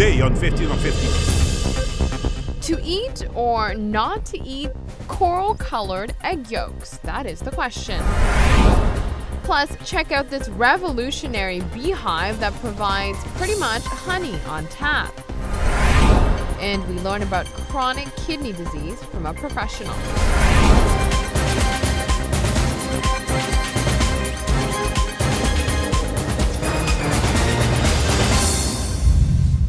today on 15 on 15. To eat or not to eat coral-colored egg yolks? That is the question. Plus, check out this revolutionary beehive that provides pretty much honey on tap. And we learn about chronic kidney disease from a professional.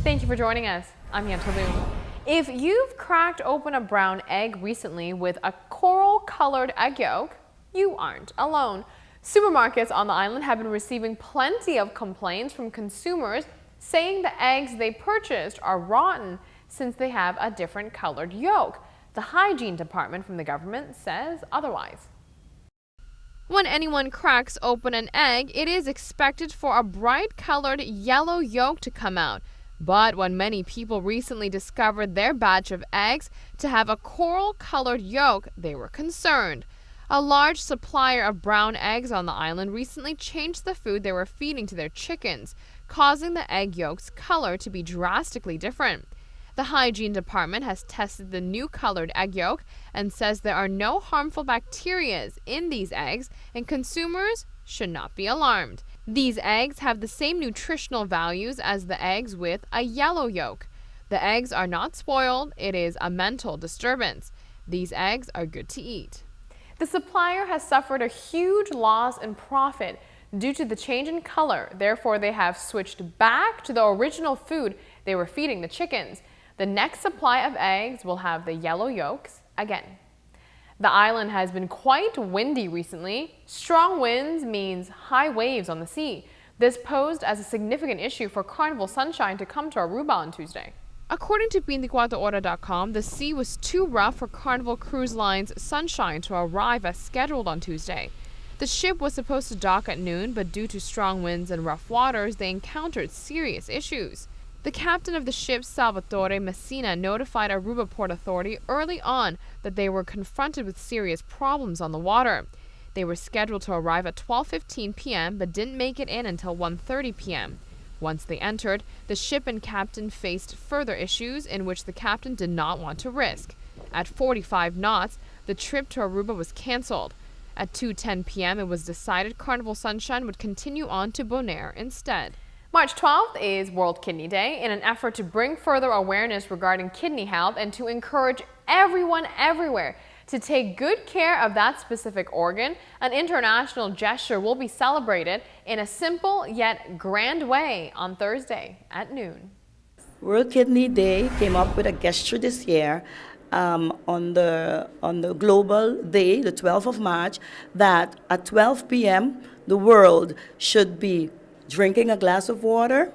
Thank you for joining us. I'm Yentl Lieuw. If you've cracked open a brown egg recently with a coral-colored egg yolk, you aren't alone. Supermarkets on the island have been receiving plenty of complaints from consumers saying the eggs they purchased are rotten since they have a different colored yolk. The hygiene department from the government says otherwise. When anyone cracks open an egg, it is expected for a bright-colored yellow yolk to come out. But when many people recently discovered their batch of eggs to have a coral-colored yolk, they were concerned. A large supplier of brown eggs on the island recently changed the food they were feeding to their chickens, causing the egg yolk's color to be drastically different. The hygiene department has tested the new colored egg yolk and says there are no harmful bacteria in these eggs and consumers should not be alarmed. These eggs have the same nutritional values as the eggs with a yellow yolk. The eggs are not spoiled, it is a mental disturbance. These eggs are good to eat. The supplier has suffered a huge loss in profit due to the change in color. Therefore, they have switched back to the original food they were feeding the chickens. The next supply of eggs will have the yellow yolks again. The island has been quite windy recently. Strong winds means high waves on the sea. This posed as a significant issue for Carnival Sunshine to come to Aruba on Tuesday. According to 24hora.com, the sea was too rough for Carnival Cruise Line's Sunshine to arrive as scheduled on Tuesday. The ship was supposed to dock at noon, but due to strong winds and rough waters, they encountered serious issues. The captain of the ship, Salvatore Messina, notified Aruba Port Authority early on that they were confronted with serious problems on the water. They were scheduled to arrive at 12:15 p.m. but didn't make it in until 1:30 p.m. Once they entered, the ship and captain faced further issues in which the captain did not want to risk. At 45 knots, the trip to Aruba was canceled. At 2:10 p.m., it was decided Carnival Sunshine would continue on to Bonaire instead. March 12th is World Kidney Day. In an effort to bring further awareness regarding kidney health and to encourage everyone everywhere to take good care of that specific organ, an international gesture will be celebrated in a simple yet grand way on Thursday at noon. World Kidney Day came up with a gesture this year on the global day, the 12th of March, that at 12 p.m. the world should be drinking a glass of water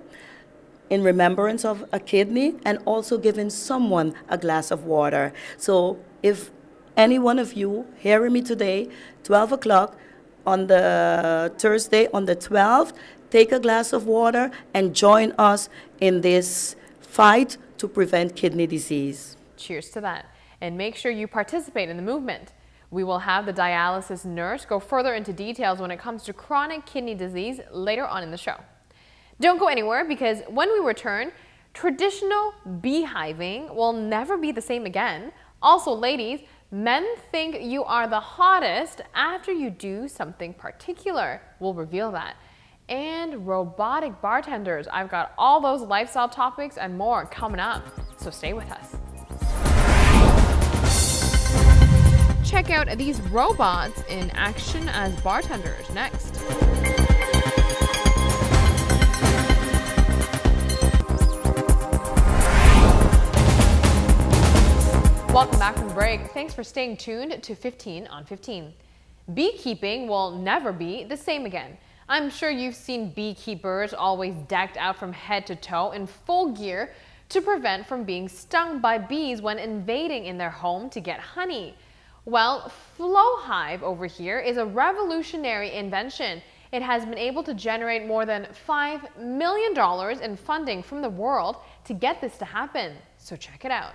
in remembrance of a kidney and also giving someone a glass of water. So if any one of you hearing me today, 12 o'clock on the Thursday on the 12th, take a glass of water and join us in this fight to prevent kidney disease. Cheers to that. And make sure you participate in the movement. We will have the dialysis nurse go further into details when it comes to chronic kidney disease later on in the show. Don't go anywhere because when we return, traditional beehiving will never be the same again. Also, ladies, men think you are the hottest after you do something particular. We'll reveal that. And robotic bartenders. I've got all those lifestyle topics and more coming up, so stay with us. Check out these robots in action as bartenders next. Welcome back from break. Thanks for staying tuned to 15 on 15. Beekeeping will never be the same again. I'm sure you've seen beekeepers always decked out from head to toe in full gear to prevent from being stung by bees when invading in their home to get honey. Well, Hive over here is a revolutionary invention. It has been able to generate more than $5 million in funding from the world to get this to happen. So check it out.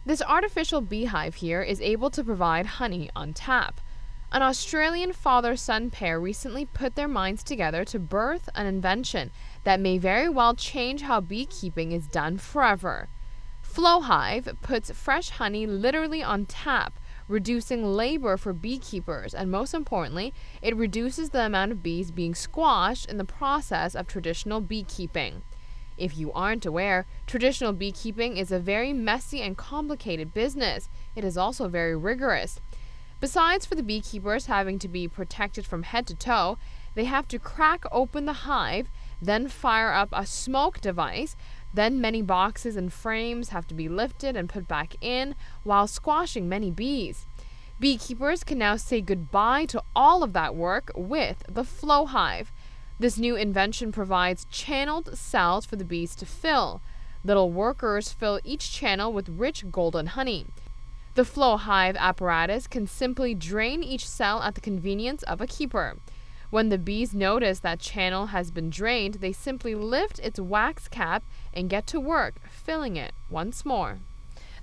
This artificial beehive here is able to provide honey on tap. An Australian father-son pair recently put their minds together to birth an invention that may very well change how beekeeping is done forever. Hive puts fresh honey literally on tap, reducing labor for beekeepers, and most importantly, it reduces the amount of bees being squashed in the process of traditional beekeeping. If you aren't aware, traditional beekeeping is a very messy and complicated business. It is also very rigorous. Besides for the beekeepers having to be protected from head to toe, they have to crack open the hive, then fire up a smoke device, then many boxes and frames have to be lifted and put back in while squashing many bees. Beekeepers can now say goodbye to all of that work with the Hive. This new invention provides channeled cells for the bees to fill. Little workers fill each channel with rich golden honey. The Hive apparatus can simply drain each cell at the convenience of a keeper. When the bees notice that channel has been drained, they simply lift its wax cap and get to work, filling it once more.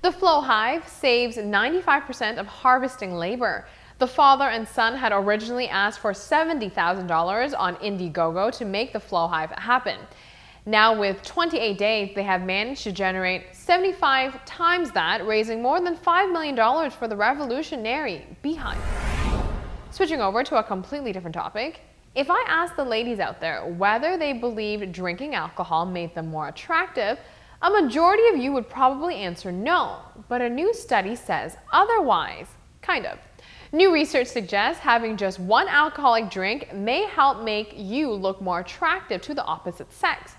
The Hive saves 95% of harvesting labor. The father and son had originally asked for $70,000 on Indiegogo to make the Hive happen. Now with 28 days, they have managed to generate 75 times that, raising more than $5 million for the revolutionary beehive. Switching over to a completely different topic, if I asked the ladies out there whether they believed drinking alcohol made them more attractive, a majority of you would probably answer no, but a new study says otherwise. Kind of. New research suggests having just one alcoholic drink may help make you look more attractive to the opposite sex.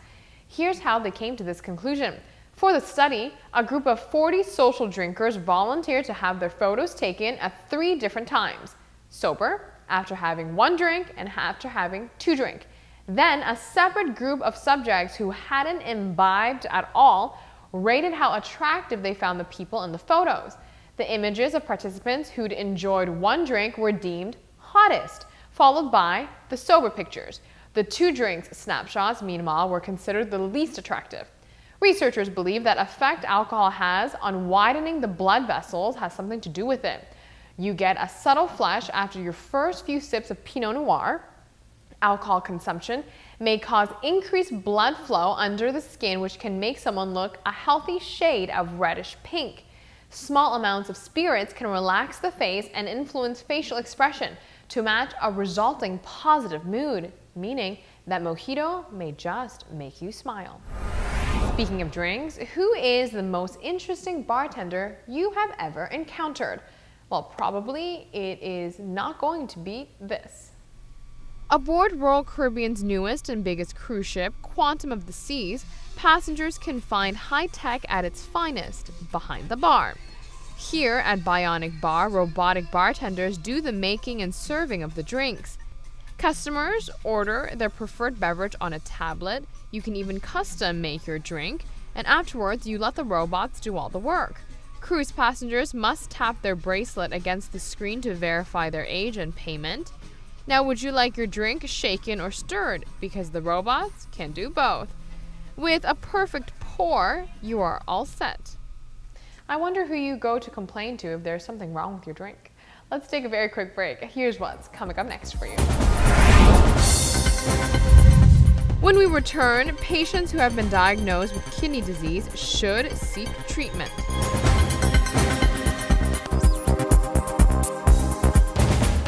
Here's how they came to this conclusion. For the study, a group of 40 social drinkers volunteered to have their photos taken at 3 different times: sober, after having 1 drink, and after having 2 drinks. Then a separate group of subjects who hadn't imbibed at all rated how attractive they found the people in the photos. The images of participants who'd enjoyed 1 drink were deemed hottest, followed by the sober pictures. The 2 drinks snapshots, meanwhile, were considered the least attractive. Researchers believe that effect alcohol has on widening the blood vessels has something to do with it. You get a subtle flush after your first few sips of Pinot Noir. Alcohol consumption may cause increased blood flow under the skin, which can make someone look a healthy shade of reddish pink. Small amounts of spirits can relax the face and influence facial expression to match a resulting positive mood, meaning that mojito may just make you smile. Speaking of drinks, who is the most interesting bartender you have ever encountered? Well, probably it is not going to be this. Aboard Royal Caribbean's newest and biggest cruise ship, Quantum of the Seas, passengers can find high tech at its finest behind the bar. Here at Bionic Bar, robotic bartenders do the making and serving of the drinks. Customers order their preferred beverage on a tablet. You can even custom make your drink, and afterwards you let the robots do all the work. Cruise passengers must tap their bracelet against the screen to verify their age and payment. Now, would you like your drink shaken or stirred? Because the robots can do both. With a perfect pour, you are all set. I wonder who you go to complain to if there's something wrong with your drink. Let's take a very quick break. Here's what's coming up next for you. When we return, patients who have been diagnosed with kidney disease should seek treatment.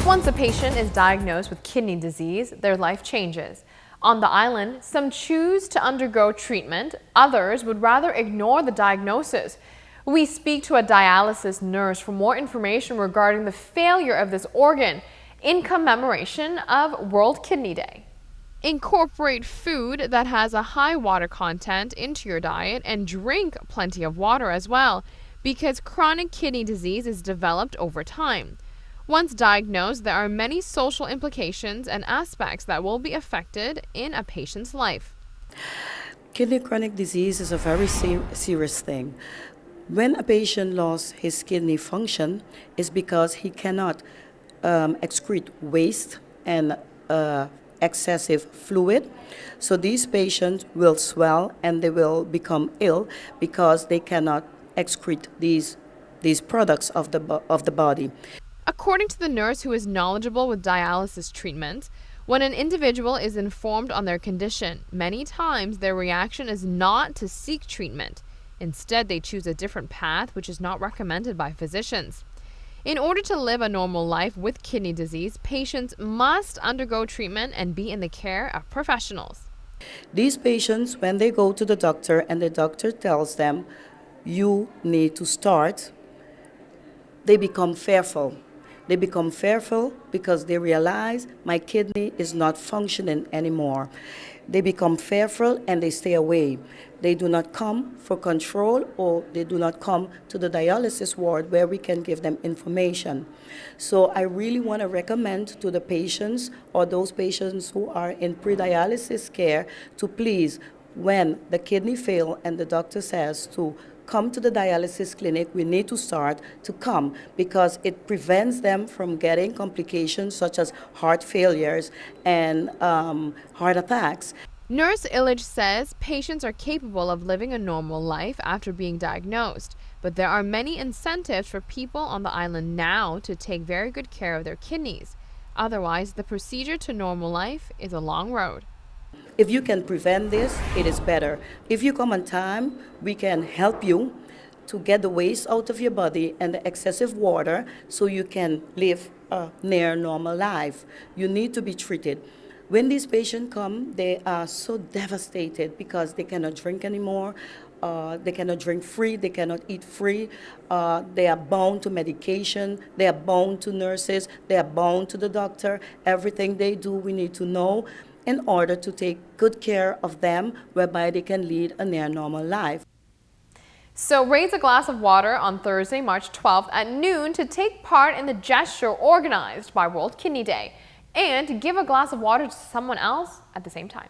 Once a patient is diagnosed with kidney disease, their life changes. On the island, some choose to undergo treatment, others would rather ignore the diagnosis. We speak to a dialysis nurse for more information regarding the failure of this organ in commemoration of World Kidney Day. Incorporate food that has a high water content into your diet and drink plenty of water as well, because chronic kidney disease is developed over time. Once diagnosed, there are many social implications and aspects that will be affected in a patient's life. Kidney chronic disease is a very serious thing. When a patient lost his kidney function, it's because he cannot excrete waste and excessive fluid. So these patients will swell and they will become ill because they cannot excrete these products of the body. According to the nurse who is knowledgeable with dialysis treatment, when an individual is informed on their condition, many times their reaction is not to seek treatment. Instead, they choose a different path which is not recommended by physicians. In order to live a normal life with kidney disease, patients must undergo treatment and be in the care of professionals. These patients, when they go to the doctor and the doctor tells them, you need to start, they become fearful. They become fearful because they realize my kidney is not functioning anymore. They become fearful and they stay away. They do not come for control, or they do not come to the dialysis ward where we can give them information. So I really want to recommend to the patients or those patients who are in pre-dialysis care to please, when the kidney fails and the doctor says to come to the dialysis clinic, we need to start to come, because it prevents them from getting complications such as heart failures and heart attacks. Nurse Illich says patients are capable of living a normal life after being diagnosed, but there are many incentives for people on the island now to take very good care of their kidneys. Otherwise, the procedure to normal life is a long road. If you can prevent this, it is better. If you come on time, we can help you to get the waste out of your body and the excessive water so you can live a near normal life. You need to be treated. When these patients come, they are so devastated because they cannot drink anymore. They cannot drink free, they cannot eat free. They are bound to medication, they are bound to nurses, they are bound to the doctor. Everything they do, we need to know in order to take good care of them, whereby they can lead a near normal life. So raise a glass of water on Thursday, March 12th at noon to take part in the gesture organized by World Kidney Day, and give a glass of water to someone else at the same time.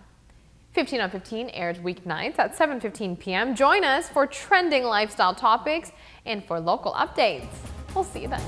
15 on 15 airs weeknights at 7:15 p.m. Join us for trending lifestyle topics and for local updates. We'll see you then.